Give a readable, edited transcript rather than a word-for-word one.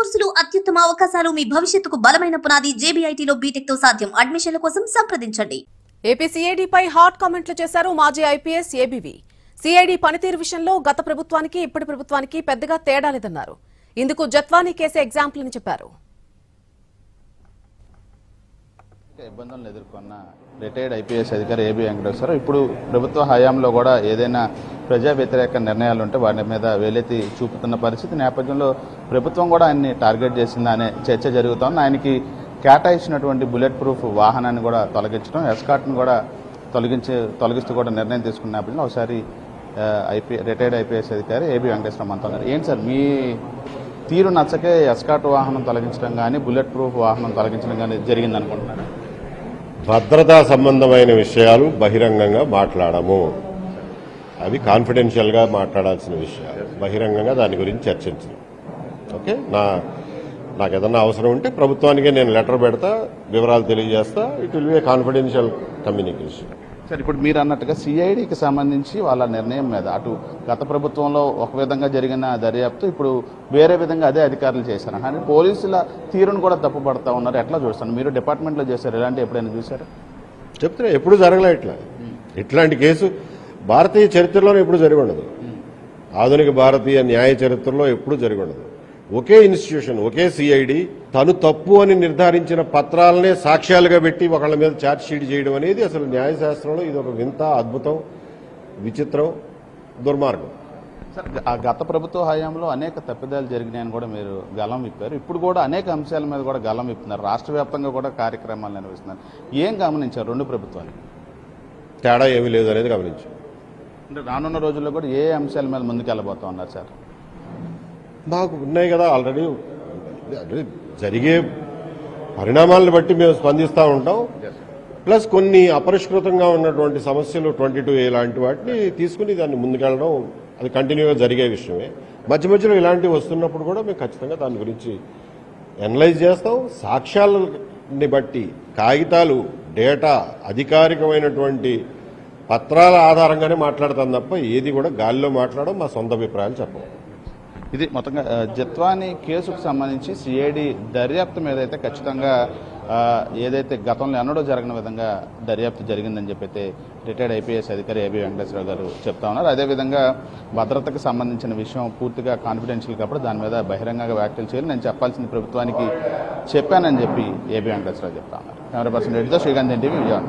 కోర్సులు అత్యుత్తమ అవకాశాలు మీ భవిష్యత్తుకు బలమైన పునాది జేబీఐటీలో బీటెక్ తో సాధ్యం. అడ్మిషన్ల కోసం సంప్రదించండి. ఏపీ సీఐడీపై హాట్ కామెంట్లు చేశారు మాజీ ఐపీఎస్ ఏబీవీ. సీఐడీ పనితీరు విషయంలో గత ప్రభుత్వానికి ఇప్పటి ప్రభుత్వానికి పెద్దగా తేడా లేదన్నారు. ఇందుకు జత్వానీ కేసే ఎగ్జాంపుల్ అని చెప్పారు. ఇబ్బందులను ఎదుర్కొన్న రిటైర్డ్ ఐపీఎస్ అధికారి ఏబీ వెంకటేశ్వరరావు ఇప్పుడు ప్రభుత్వ హయాంలో కూడా ఏదైనా ప్రజా వ్యతిరేక నిర్ణయాలు ఉంటే వాటి మీద వేలెత్తి చూపుతున్న పరిస్థితి నేపథ్యంలో ప్రభుత్వం కూడా ఆయన్ని టార్గెట్ చేసిందనే చర్చ జరుగుతోంది. ఆయనకి కేటాయించినటువంటి బుల్లెట్ ప్రూఫ్ వాహనాన్ని కూడా తొలగించడం, ఎస్కాట్ను కూడా తొలగిస్తూ కూడా నిర్ణయం తీసుకున్న నేపథ్యంలో ఒకసారి రిటైర్డ్ ఐపీఎస్ అధికారి ఏబీ వెంకటేశ్వరరావు మనతో ఉన్నారు. ఏంటి సార్ మీ తీరు నచ్చకే ఎస్కాట్ వాహనం తొలగించడం కానీ బుల్లెట్ ప్రూఫ్ వాహనం తొలగించడం కానీ జరిగింది అనుకుంటున్నారు? భద్రతా సంబంధమైన విషయాలు బహిరంగంగా మాట్లాడము. అవి కాన్ఫిడెన్షియల్గా మాట్లాడాల్సిన విషయాలు. బహిరంగంగా దాని గురించి చర్చించను. ఓకే, నాకు ఏదన్నా అవసరం ఉంటే ప్రభుత్వానికే నేను లెటర్ పెడతా, వివరాలు తెలియజేస్తా. It will be A confidential communication. Sir, ఇప్పుడు మీరు అన్నట్టుగా సిఐడికి సంబంధించి వాళ్ళ నిర్ణయం మీద అటు గత ప్రభుత్వంలో ఒక విధంగా జరిగిన దర్యాప్తు ఇప్పుడు వేరే విధంగా అదే అధికారులు చేశారు కానీ పోలీసుల తీరును కూడా తప్పుపడతా ఉన్నారు. ఎట్లా చూస్తాను? మీరు డిపార్ట్మెంట్లో చేశారు, ఇలాంటి ఎప్పుడైనా చూసారు? చెప్తున్నా, ఎప్పుడు జరగలే ఇట్లాంటి కేసు భారతీయ చరిత్రలోనే ఎప్పుడు జరిగి ఉండదు. ఆధునిక భారతీయ న్యాయ చరిత్రలో ఎప్పుడు జరిగి ఉండదు. ఒకే ఇన్స్టిట్యూషన్, ఒకే సిఐడి తను తప్పు అని నిర్ధారించిన పత్రాలనే సాక్ష్యాలుగా పెట్టి ఒకళ్ళ మీద ఛార్జ్ షీట్ చేయడం అనేది అసలు న్యాయశాస్త్రంలో ఇది ఒక వింత, అద్భుతం, విచిత్రం, దుర్మార్గం. సార్, ఆ గత ప్రభుత్వ హయాంలో అనేక తప్పిదాలు జరిగినాయని కూడా మీరు గలం విప్పారు. ఇప్పుడు కూడా అనేక అంశాల మీద కూడా గలం విప్పుతున్నారు. రాష్ట్ర వ్యాప్తంగా కూడా కార్యక్రమాలు నిర్వహిస్తున్నారు. ఏం గమనించారు రెండు ప్రభుత్వాలు? తేడా ఏమీ లేదు అనేది గమనించారు. అంటే రానున్న రోజుల్లో కూడా ఏ అంశాల మీద ముందుకు వెళ్ళబోతా ఉన్నారు సార్? మాకు ఉన్నాయి కదా ఆల్రెడీ జరిగే పరిణామాలను బట్టి మేము స్పందిస్తూ ఉంటాం. ప్లస్ కొన్ని అపరిష్కృతంగా ఉన్నటువంటి సమస్యలు 22A లాంటి వాటిని తీసుకుని దాన్ని ముందుకెళ్ళడం అది కంటిన్యూగా జరిగే విషయమే. మధ్య మధ్యలో ఇలాంటివి వస్తున్నప్పుడు కూడా మేము ఖచ్చితంగా దాని గురించి ఎనలైజ్ చేస్తాం. సాక్ష్యాలని బట్టి, కాగితాలు, డేటా, అధికారికమైనటువంటి పత్రాల ఆధారంగానే మాట్లాడతాం తప్ప ఏది కూడా గాలిలో మాట్లాడడం, మా సొంత అభిప్రాయాలు చెప్పం. ఇది మొత్తంగా జత్వానీ కేసుకు సంబంధించి సిఐడి దర్యాప్తు మీద అయితే ఖచ్చితంగా ఏదైతే గతంలో ఎన్నడూ జరగని విధంగా దర్యాప్తు జరిగిందని చెప్పైతే రిటైర్డ్ ఐపీఎస్ అధికారి ఏబీ వెంకటేశ్వరరావు గారు చెప్తా ఉన్నారు. అదేవిధంగా భద్రతకు సంబంధించిన విషయం పూర్తిగా కాన్ఫిడెన్షియల్ కాబట్టి దాని మీద బహిరంగంగా వ్యాఖ్యలు చేయాలి, నేను చెప్పాల్సింది ప్రభుత్వానికి చెప్పానని చెప్పి ఏబీ వెంకటేశ్వరరావు చెప్తా ఉన్నారు. కెమెరా పర్సన్ రెడ్డితో శ్రీకాంత్ ఎన్టీవీ విజయవాడ.